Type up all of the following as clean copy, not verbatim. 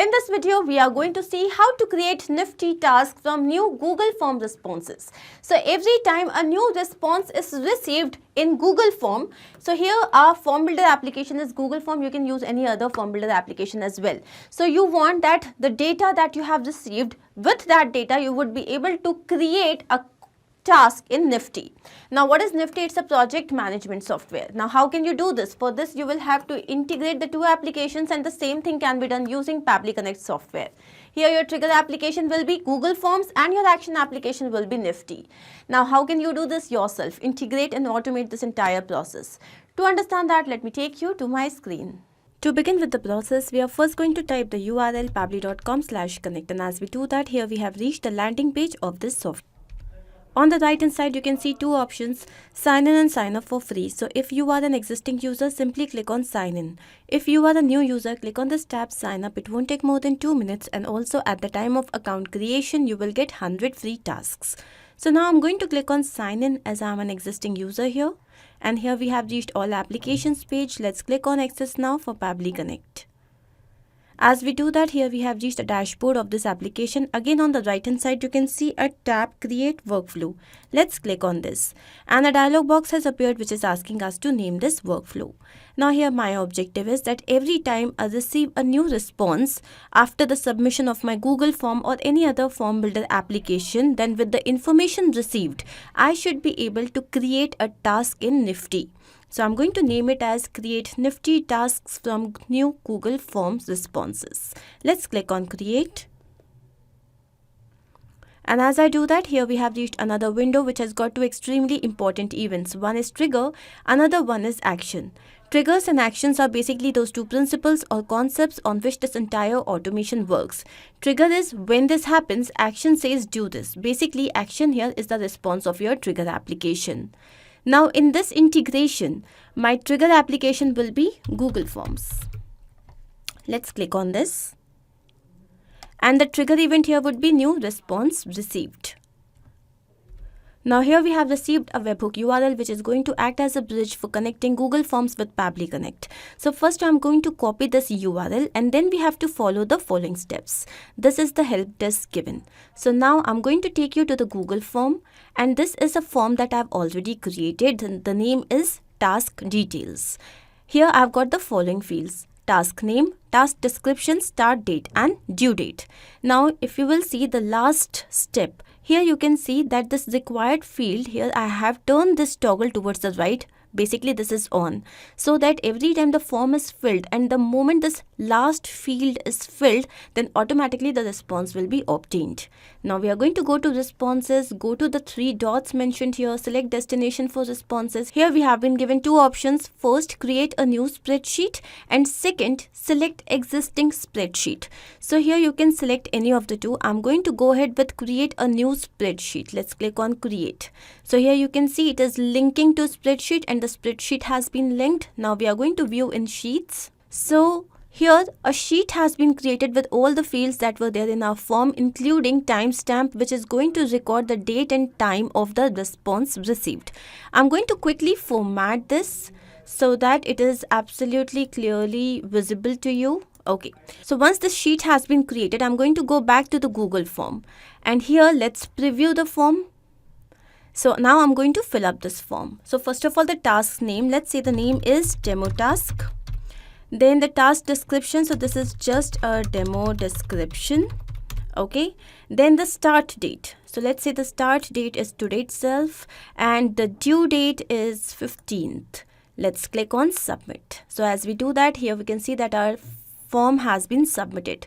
In this video, we are going to see how to create Nifty tasks from new Google Form responses. So every time a new response is received in Google Form, so here our form builder application is Google Form. You can use any other form builder application as well. So you want that the data that you have received, with that data you would be able to create a task in Nifty. Now what is Nifty? It's a project management software. Now how can you do this? For this you will have to integrate the two applications, and the same thing can be done using Pabbly Connect software. Here your trigger application will be Google Forms and your action application will be Nifty. Now how can you do this yourself? Integrate and automate this entire process. To understand that, let me take you to my screen. To begin with the process, we are first going to type the URL pabbly.com/connect, and as we do that, here we have reached the landing page of this software. On the right hand side, you can see two options, sign in and sign up for free. So if you are an existing user, simply click on sign in. If you are a new user, click on this tab sign up. It won't take more than 2 minutes, and also at the time of account creation, you will get 100 free tasks. So now I'm going to click on sign in as I'm an existing user here. And here we have reached all applications page. Let's click on access now for Pabbly Connect. As we do that, here we have reached the dashboard of this application. Again, on the right hand side, you can see a tab create workflow. Let's click on this, and a dialog box has appeared which is asking us to name this workflow. Now here my objective is that every time I receive a new response after the submission of my Google form or any other form builder application, then with the information received, I should be able to create a task in Nifty. So I'm going to name it as create Nifty tasks from new Google Forms responses. Let's click on create. And as I do that, here we have reached another window which has got two extremely important events. One is trigger, another one is action. Triggers and actions are basically those two principles or concepts on which this entire automation works. Trigger is when this happens, action says do this. Basically, action here is the response of your trigger application. Now in this integration, my trigger application will be Google Forms. Let's click on this. And the trigger event here would be new response received. Now here we have received a webhook URL which is going to act as a bridge for connecting Google Forms with Pabbly Connect. So first I'm going to copy this URL, and then we have to follow the following steps. This is the help desk given. So now I'm going to take you to the Google form, and this is a form that I've already created. The name is task details. Here I've got the following fields: task name, task description, start date and due date. Now if you will see the last step, here you can see that this required field, here I have turned this toggle towards the right. Basically this is on, so that every time the form is filled and the moment this last field is filled, then automatically the response will be obtained. Now we are going to go to responses, go to the three dots mentioned here, select destination for responses. Here we have been given two options. First, create a new spreadsheet, and second, select existing spreadsheet. So here you can select any of the two. I'm going to go ahead with create a new spreadsheet. Let's click on create. So here you can see it is linking to spreadsheet, and the spreadsheet has been linked. Now we are going to view in sheets. So here a sheet has been created with all the fields that were there in our form, including timestamp, which is going to record the date and time of the response received. I'm going to quickly format this so that it is absolutely clearly visible to you. Okay, so once this sheet has been created, I'm going to go back to the Google form, and here let's preview the form. So now I'm going to fill up this form. So first of all, the task name, let's say the name is demo task. Then the task description, so this is just a demo description. Okay, then the start date. So let's say the start date is today itself, and the due date is 15th. Let's click on submit. So as we do that, here we can see that our form has been submitted.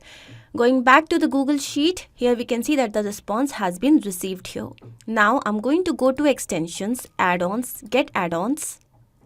Going back to the Google Sheet, here we can see that the response has been received here. Now I'm going to go to extensions, add-ons, get add-ons,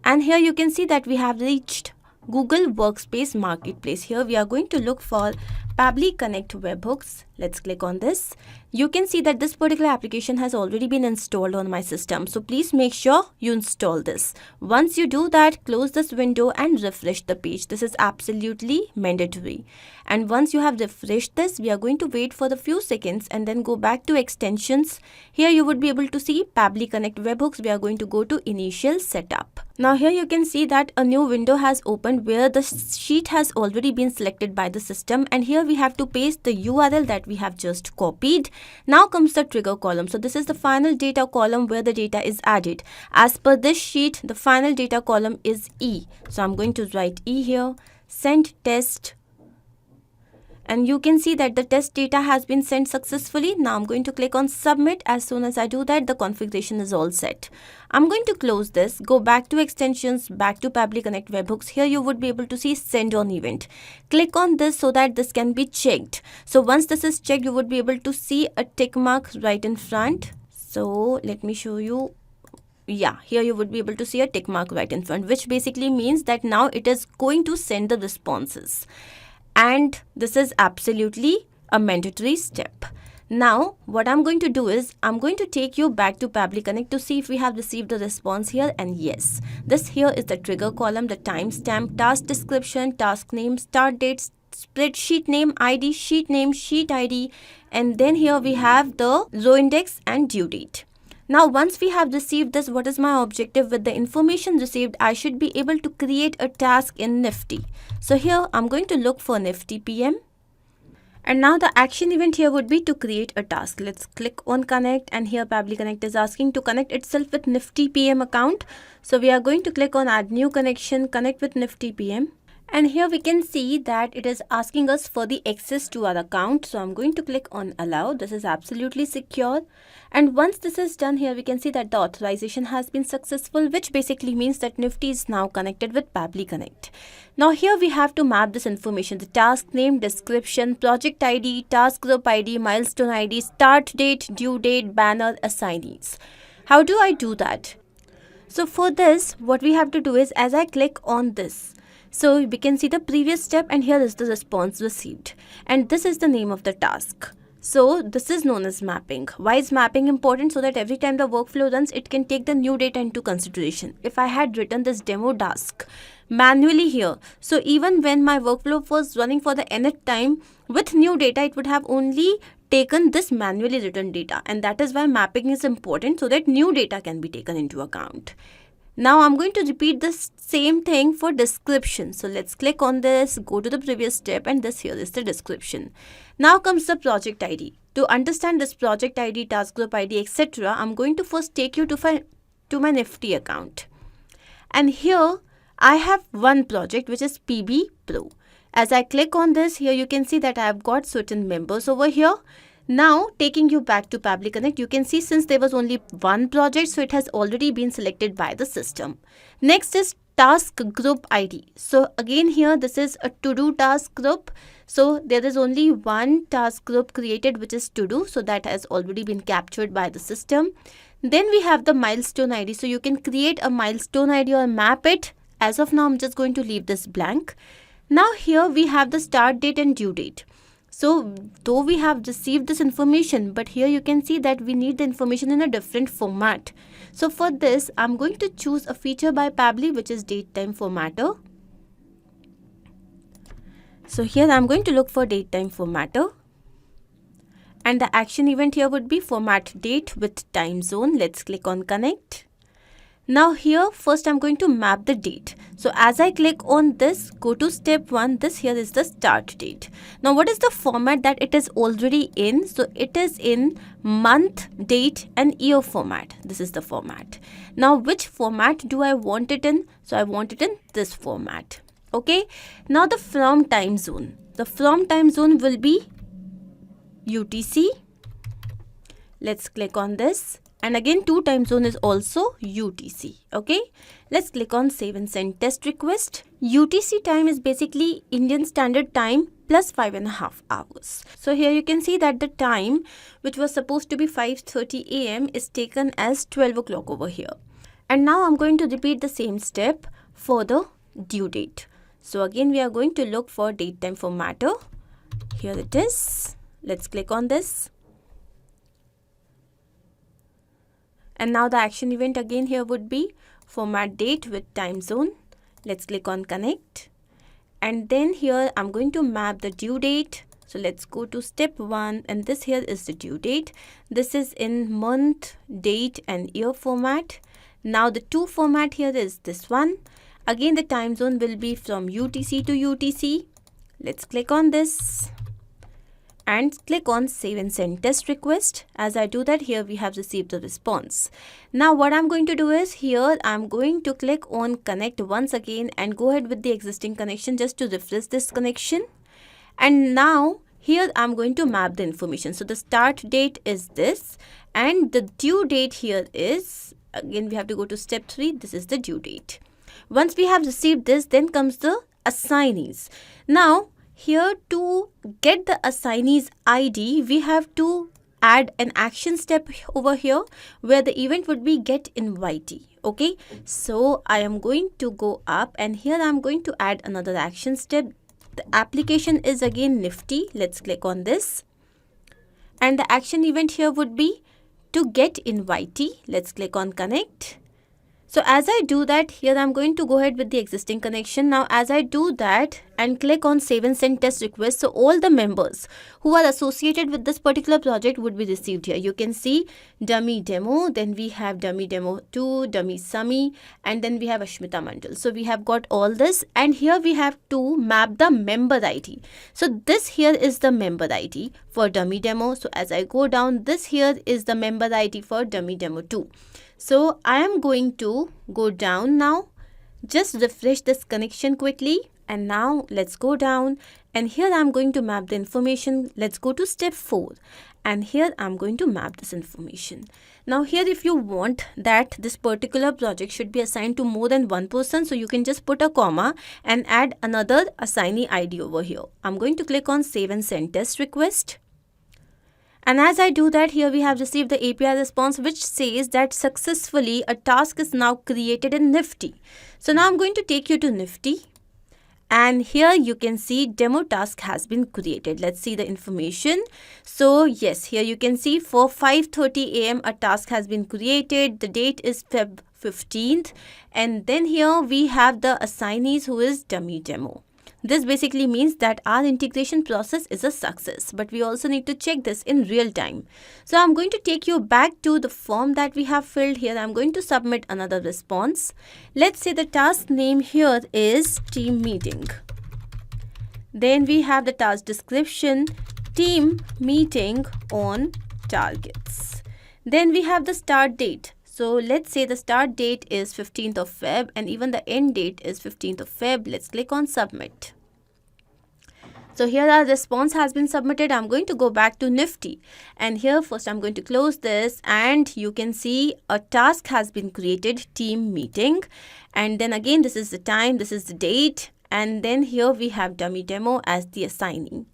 and here you can see that we have reached Google Workspace Marketplace. Here we are going to look for Pabbly Connect webhooks. Let's click on this. You can see that this particular application has already been installed on my system. So please make sure you install this. Once you do that, close this window and refresh the page. This is absolutely mandatory. And once you have refreshed this, we are going to wait for the few seconds and then go back to extensions. Here you would be able to see Pabbly Connect webhooks. We are going to go to initial setup. Now here you can see that a new window has opened where the sheet has already been selected by the system, and here we have to paste the URL that we have just copied. Now comes the trigger column. So this is the final data column where the data is added. As per this sheet, the final data column is E. So I'm going to write E here, send test. And you can see that the test data has been sent successfully. Now I'm going to click on submit. As soon as I do that, the configuration is all set. I'm going to close this, go back to extensions, back to Pabbly Connect webhooks. Here you would be able to see send on event. Click on this so that this can be checked. So once this is checked, you would be able to see a tick mark right in front. So let me show you. Yeah, here you would be able to see a tick mark right in front, which basically means that now it is going to send the responses. And this is absolutely a mandatory step. Now, what I'm going to do is, I'm going to take you back to Pabbly Connect to see if we have received a response here. And yes, this here is the trigger column, the timestamp, task description, task name, start date, spreadsheet name, ID, sheet name, sheet ID. And then here we have the row index and due date. Now, once we have received this, what is my objective with the information received? I should be able to create a task in Nifty. So here I'm going to look for Nifty PM. And now the action event here would be to create a task. Let's click on connect, and here Pabbly Connect is asking to connect itself with Nifty PM account. So we are going to click on add new connection, connect with Nifty PM. And here we can see that it is asking us for the access to our account. So I'm going to click on allow. This is absolutely secure. And once this is done, here we can see that the authorization has been successful, which basically means that Nifty is now connected with Pabbly Connect. Now here we have to map this information, the task name, description, project ID, task group ID, milestone ID, start date, due date, banner, assignees. How do I do that? So for this, what we have to do is, as I click on this, so we can see the previous step, and here is the response received. And this is the name of the task. So this is known as mapping. Why is mapping important? So that every time the workflow runs, it can take the new data into consideration. If I had written this demo task manually here, so even when my workflow was running for the nth time with new data, it would have only taken this manually written data. And that is why mapping is important, so that new data can be taken into account. Now I'm going to repeat this same thing for description. So let's click on this, go to the previous step, and this here is the description. Now comes the project ID. To understand this project ID, task group ID, etc., I'm going to first take you to my Nifty account. And here I have one project which is PB Pro. As I click on this, here you can see that I have got certain members over here. Now, taking you back to Pabbly Connect, you can see since there was only one project, so it has already been selected by the system. Next is task group ID. So again here, this is a to-do task group. So there is only one task group created, which is to-do. So that has already been captured by the system. Then we have the milestone ID. So you can create a milestone ID or map it. As of now, I'm just going to leave this blank. Now here we have the start date and due date. So though we have received this information, but here you can see that we need the information in a different format. So for this, I'm going to choose a feature by Pabbly, which is date time formatter. So here I'm going to look for date time formatter. And the action event here would be format date with time zone. Let's click on connect. Now here, first I'm going to map the date. So as I click on this, go to step 1, this here is the start date. Now what is the format that it is already in? So it is in month, date and year format. This is the format. Now which format do I want it in? So I want it in this format. Okay. Now the from time zone. The from time zone will be UTC. Let's click on this. And again, to time zone is also UTC. Okay, let's click on save and send test request. UTC time is basically Indian Standard Time plus 5.5 hours. So here you can see that the time which was supposed to be 5:30 AM is taken as 12 o'clock over here. And now I'm going to repeat the same step for the due date. So again, we are going to look for date time formatter. Here it is. Let's click on this. And now the action event again here would be format date with time zone. Let's click on connect. And then here I'm going to map the due date. So let's go to step 1, and this here is the due date. This is in month, date and year format. Now the to format here is this one. Again the time zone will be from UTC to UTC. Let's click on this and click on save and send test request. As I do that, here we have received the response. Now what I'm going to do is here I'm going to click on connect once again and go ahead with the existing connection just to refresh this connection. And now here I'm going to map the information. So the start date is this and the due date here is, again we have to go to step 3. This is the due date. Once we have received this, then comes the assignees. Now here to get the assignee's ID, we have to add an action step over here where the event would be get invitee. Okay, so I am going to go up and here I'm going to add another action step. The application is again Nifty. Let's click on this. And the action event here would be to get invitee. Let's click on connect. So as I do that, here I'm going to go ahead with the existing connection. Now as I do that and click on save and send test request, so all the members who are associated with this particular project would be received here. You can see dummy demo, then we have dummy demo 2, dummy Sami, and then we have Ashmita Mandal. So we have got all this, and here we have to map the member ID. So this here is the member ID for dummy demo. So as I go down, this here is the member ID for dummy demo 2. So I am going to go down now, just refresh this connection quickly, and now let's go down and here I'm going to map the information. Let's go to step 4 and here I'm going to map this information. Now here if you want that this particular project should be assigned to more than one person, so you can just put a comma and add another assignee ID over here. I'm going to click on save and send test request. And as I do that, here we have received the API response which says that successfully a task is now created in Nifty. So now I'm going to take you to Nifty and here you can see demo task has been created. Let's see the information. So yes, here you can see for 5:30 AM a task has been created. The date is Feb 15th and then here we have the assignees who is dummy demo. This basically means that our integration process is a success, but we also need to check this in real time. So I'm going to take you back to the form that we have filled here. I'm going to submit another response. Let's say the task name here is team meeting. Then we have the task description, team meeting on targets. Then we have the start date. So let's say the start date is 15th of Feb and even the end date is 15th of Feb. Let's click on submit. So here our response has been submitted. I'm going to go back to Nifty and here first I'm going to close this and you can see a task has been created, team meeting, and then again this is the time, this is the date, and then here we have dummy demo as the assignee.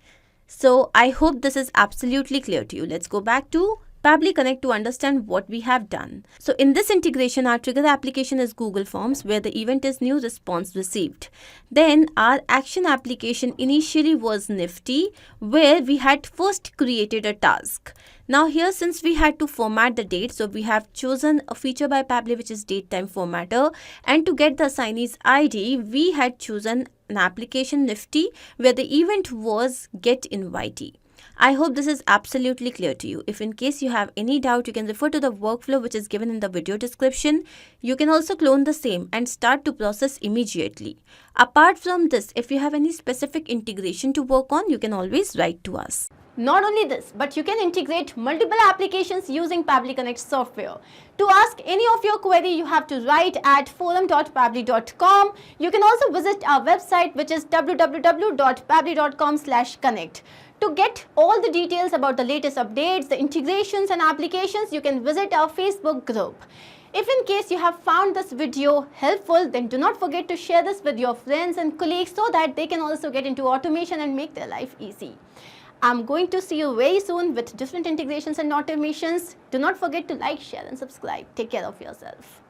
So I hope this is absolutely clear to you. Let's go back to Pabbly Connect to understand what we have done. So in this integration, our trigger application is Google Forms where the event is new response received. Then our action application initially was Nifty where we had first created a task. Now here since we had to format the date, so we have chosen a feature by Pabbly which is date time formatter, and to get the assignee's ID, we had chosen an application Nifty where the event was get invitee. I hope this is absolutely clear to you. If in case you have any doubt, you can refer to the workflow which is given in the video description. You can also clone the same and start to process immediately. Apart from this, if you have any specific integration to work on, you can always write to us. Not only this, but you can integrate multiple applications using Pabbly Connect software. To ask any of your query, you have to write at forum.pabbly.com. You can also visit our website which is www.pabbly.com/connect. To get all the details about the latest updates, the integrations and applications, you can visit our Facebook group. If in case you have found this video helpful, then do not forget to share this with your friends and colleagues so that they can also get into automation and make their life easy. I'm going to see you very soon with different integrations and automations. Do not forget to like, share and subscribe. Take care of yourself.